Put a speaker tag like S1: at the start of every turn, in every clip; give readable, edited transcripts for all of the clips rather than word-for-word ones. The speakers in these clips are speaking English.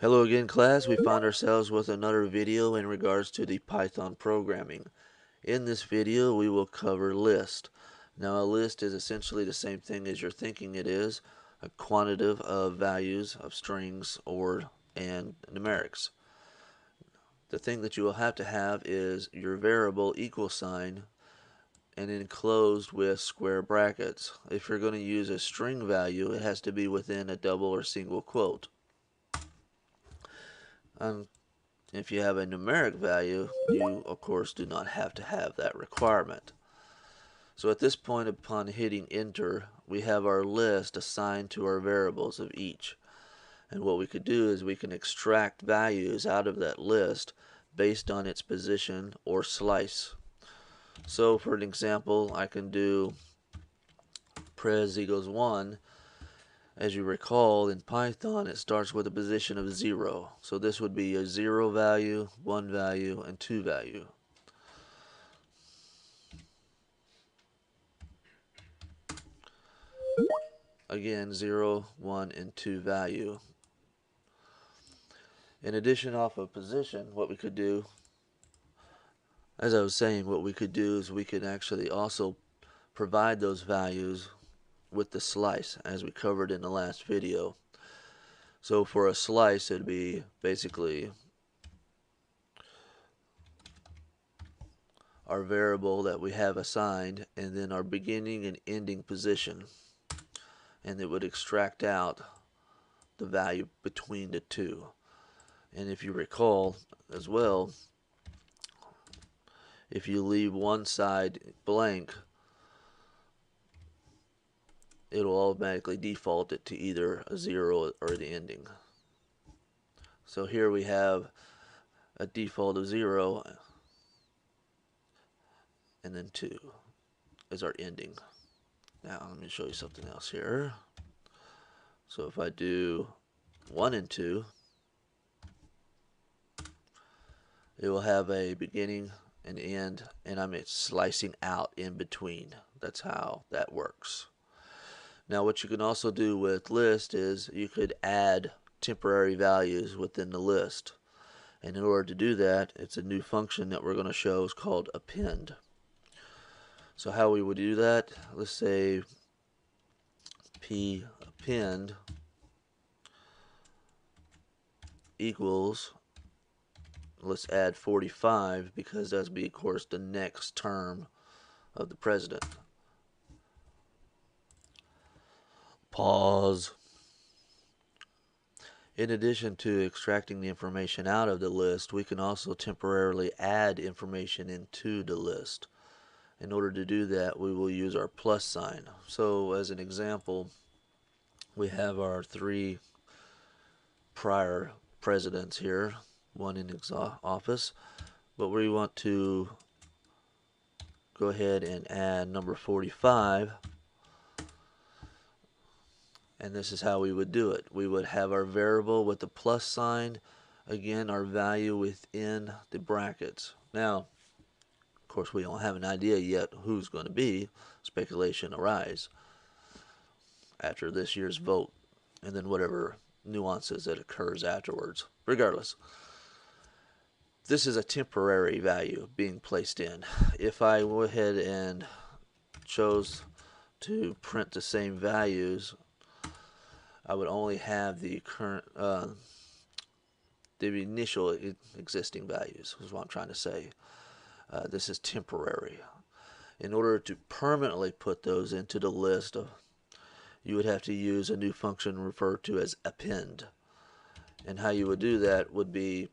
S1: Hello again, class. We find ourselves with another video in regards to the Python programming. In this video, we will cover list. Now, a list is essentially the same thing as you're thinking it is, a quantitative of values of strings and numerics. The thing that you will have to have is your variable equal sign and enclosed with square brackets. If you're going to use a string value, it has to be within a double or single quote. If you have a numeric value, you of course do not have to have that requirement. So at this point, upon hitting enter, we have our list assigned to our variables of each. And what we could do is we can extract values out of that list based on its position or slice. So for an example, I can do pres equals 1. As you recall, in Python, it starts with a position of 0. So this would be a 0 value, 1 value, and 2 value. Again, 0, 1, and 2 value. In addition, off of position, what we could do, as I was saying, what we could do is we could actually also provide those values with the slice, as we covered in the last video. So for a slice, it'd be basically our variable that we have assigned, and then our beginning and ending position, and it would extract out the value between the two. And if you recall as well, if you leave one side blank, it'll automatically default it to either a 0 or the ending. So here we have a default of 0, and then 2 is our ending. Now let me show you something else here. So if I do 1 and 2, it will have a beginning and end, and I'm slicing out in between. That's how that works. Now what you can also do with list is you could add temporary values within the list. And in order to do that, it's a new function that we're going to show is called append. So how we would do that, let's say p append equals, let's add 45 because that's be of course the next term of the president. Pause. In addition to extracting the information out of the list, we can also temporarily add information into the list. In order to do that, we will use our plus sign. So as an example, we have our 3 prior presidents here, one in his office, but we want to go ahead and add number 45, and this is how we would do it. We would have our variable with the plus sign, again our value within the brackets. Now of course we don't have an idea yet who's going to be. Speculation arise after this year's vote, and then whatever nuances that occurs afterwards. Regardless, this is a temporary value being placed in. If I went ahead and chose to print the same values, I would only have the current, the initial existing values is what I'm trying to say. This is temporary. In order to permanently put those into the list, you would have to use a new function referred to as append. And how you would do that would be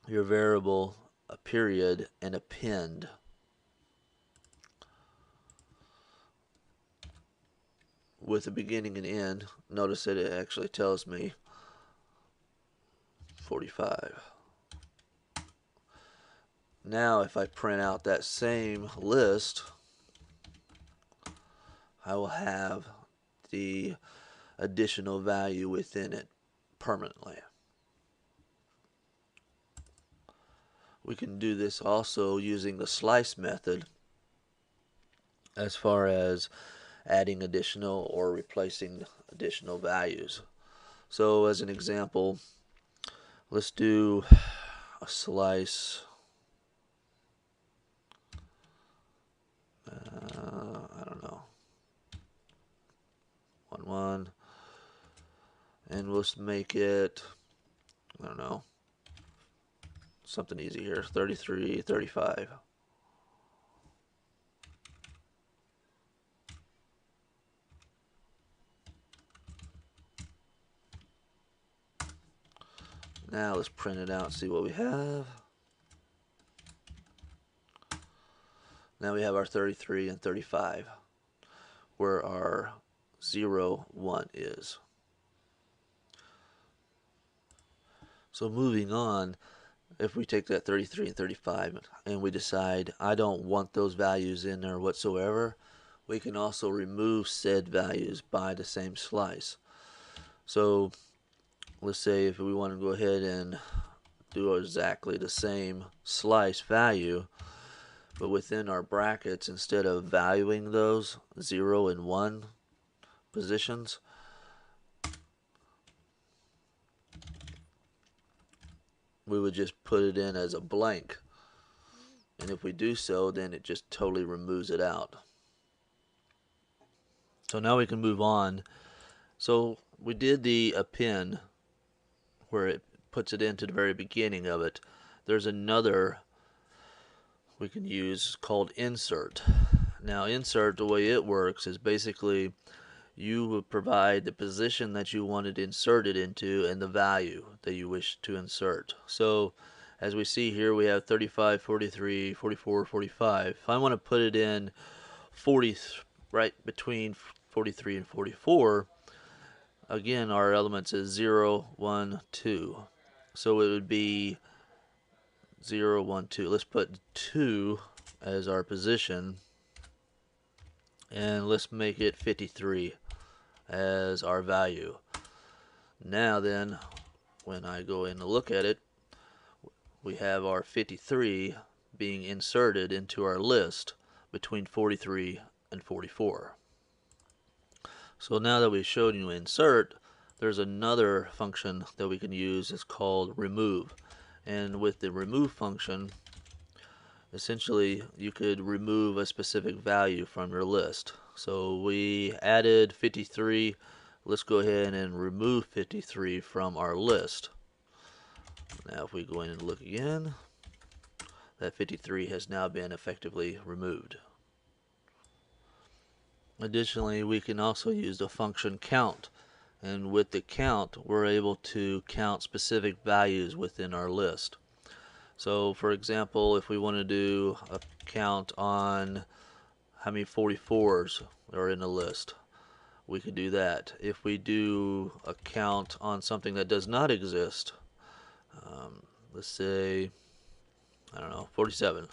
S1: your variable, a period, and append. With a beginning and end, notice that it actually tells me 45. Now if I print out that same list, I will have the additional value within it permanently. We can do this also using the slice method as far as adding additional or replacing additional values. So as an example, Let's do a slice. I don't know. 1, 1. And let's make it, I don't know, something easy here. 33, 35. Now let's print it out and see what we have. Now we have our 33 and 35, where our 0, 1 is. So moving on, if we take that 33 and 35 and we decide I don't want those values in there whatsoever, we can also remove said values by the same slice. So let's say if we want to go ahead and do exactly the same slice value, but within our brackets, instead of valuing those 0 and 1 positions, we would just put it in as a blank. And if we do so, then it just totally removes it out. So now we can move on. So we did the append where it puts it into the very beginning of it. There's another we can use called insert. Now insert, the way it works is basically you would provide the position that you wanted inserted into and the value that you wish to insert. So as we see here, we have 35, 43, 44, 45. If I want to put it in 40, right between 43 and 44, again our elements is 0, 1, 2. So it would be 0, 1, 2. Let's put 2 as our position, and let's make it 53 as our value. Now then, when I go in to look at it, we have our 53 being inserted into our list between 43 and 44. So now that we've shown you insert, there's another function that we can use. It's called remove. And with the remove function, essentially you could remove a specific value from your list. So we added 53. Let's go ahead and remove 53 from our list. Now if we go in and look again, that 53 has now been effectively removed. Additionally, we can also use the function count, and with the count we're able to count specific values within our list. So for example, if we want to do a count on how many 44s are in the list, we could do that. If we do a count on something that does not exist, let's say, I don't know, 47,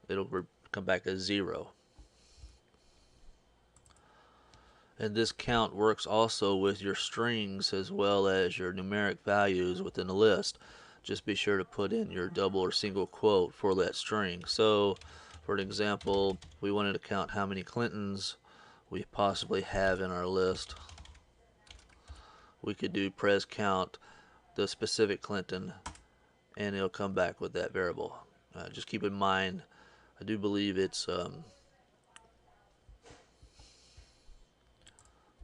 S1: it'll come back as 0. And this count works also with your strings as well as your numeric values within the list. Just be sure to put in your double or single quote for that string. So for an example, we wanted to count how many Clintons we possibly have in our list. We could do pres count the specific Clinton, and it'll come back with that variable. Just keep in mind, I do believe it's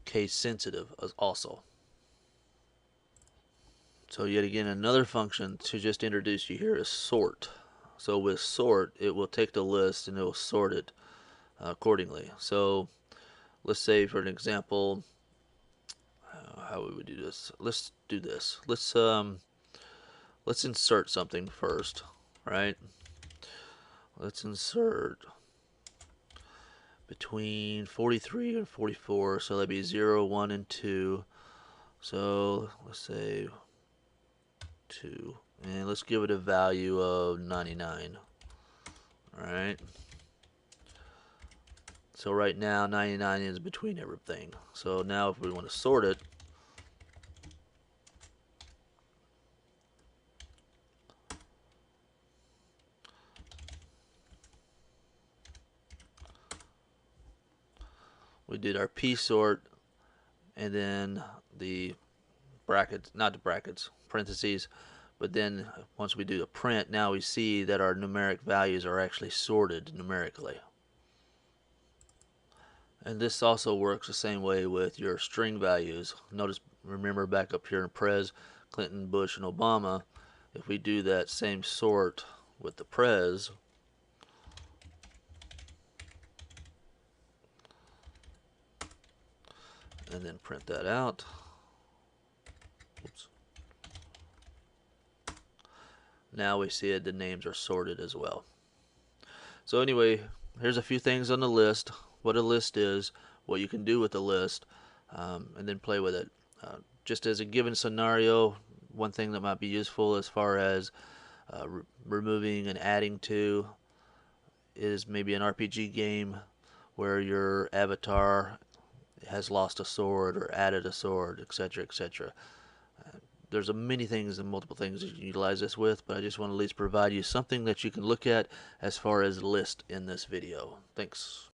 S1: case sensitive also. So yet again, another function to just introduce you here is sort. So with sort, it will take the list and it will sort it accordingly. So let's say for an example, how would we do this? Let's do this. Let's insert something first, right? Let's insert between 43 and 44, so that'd be 0, 1, and 2. So let's say 2, and let's give it a value of 99. Alright, so right now 99 is between everything. So now if we want to sort it, we did our p sort, and then the brackets, not the brackets, parentheses. But then once we do the print, now we see that our numeric values are actually sorted numerically. And this also works the same way with your string values. Notice, remember back up here in Pres, Clinton, Bush, and Obama, if we do that same sort with the Pres, and then print that out. Oops. Now we see it, the names are sorted as well. So anyway, here's a few things on the list, what a list is, what you can do with the list, and then play with it. Just as a given scenario, one thing that might be useful as far as removing and adding to is maybe an RPG game where your avatar has lost a sword or added a sword, etc., etc. There's many things and multiple things you can utilize this with, but I just want to at least provide you something that you can look at as far as list in this video. Thanks.